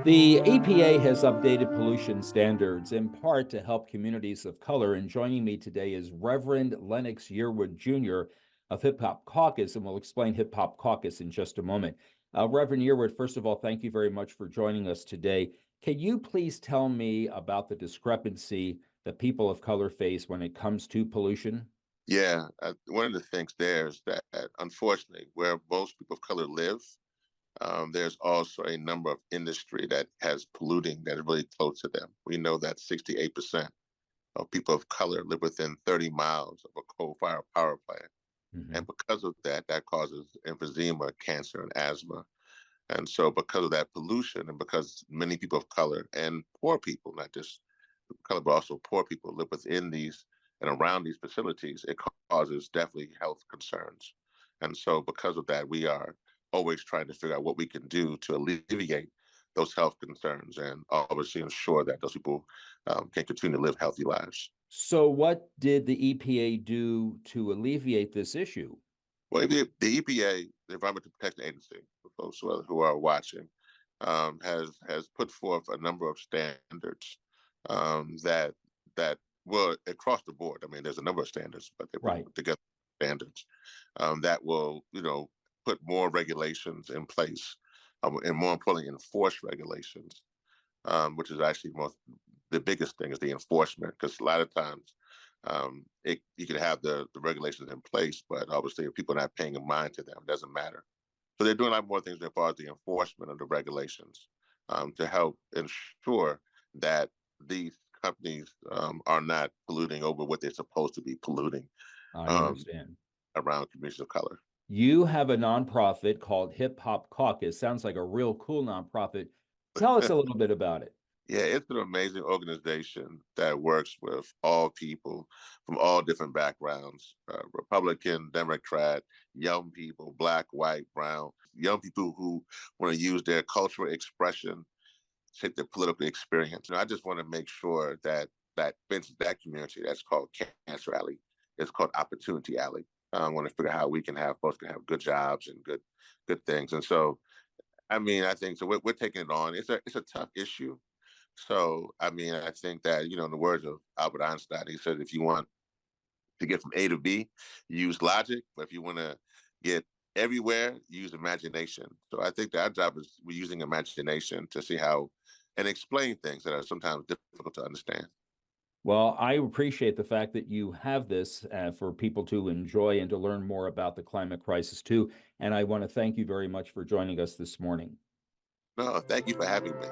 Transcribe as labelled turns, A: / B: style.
A: The EPA has updated pollution standards in part to help communities of color. And joining me today is Reverend Lennox Yearwood Jr. of Hip Hop Caucus, and we'll explain Hip Hop Caucus in just a moment. Reverend Yearwood, first of all, thank you very much for joining us today. Can you please tell me about the discrepancy that people of color face when it comes to pollution?
B: Yeah, one of the things there is that unfortunately, where most people of color live, there's also a number of industry that has polluting that is really close to them. We know that 68% of people of color live within 30 miles of a coal-fired power plant.
A: Hmm.
B: And because of that, that causes emphysema, cancer, and asthma. And so because of that pollution and because many people of color and poor people, not just people of color, but also poor people live within these and around these facilities, it causes definitely health concerns. And so because of that, we are always trying to figure out what we can do to alleviate those health concerns and obviously ensure that those people can continue to live healthy lives.
A: So, what did the EPA do to alleviate this issue?
B: Well, the EPA, the Environmental Protection Agency, for folks who are watching, has put forth a number of standards that will across the board. I mean, there's a number of standards, but they
A: Right.
B: put together standards that will, put more regulations in place, and more importantly, enforce regulations, which is actually the biggest thing is the enforcement, because a lot of times you can have the regulations in place, but obviously if people are not paying a mind to them, it doesn't matter. So they're doing a lot more things as far as the enforcement of the regulations to help ensure that these companies are not polluting over what they're supposed to be polluting
A: I
B: um,
A: understand.
B: around communities of color.
A: You have a nonprofit called Hip Hop Caucus. Sounds like a real cool nonprofit. Tell us a little bit about it.
B: Yeah, it's an amazing organization that works with all people from all different backgrounds, Republican, Democrat, young people, Black, white, brown, young people who want to use their cultural expression, shape their political experience. I just want to make sure that community that's called Cancer Alley is called Opportunity Alley. I want to figure out how we can have folks can have good jobs and good things. And so, I mean, I think so. We're taking it on. It's a tough issue. So, I mean, I think that, in the words of Albert Einstein, he said, if you want to get from A to B, use logic. But if you want to get everywhere, use imagination. So I think that our job is we're using imagination to see how and explain things that are sometimes difficult to understand.
A: Well, I appreciate the fact that you have this for people to enjoy and to learn more about the climate crisis too. And I want to thank you very much for joining us this morning.
B: No, thank you for having me.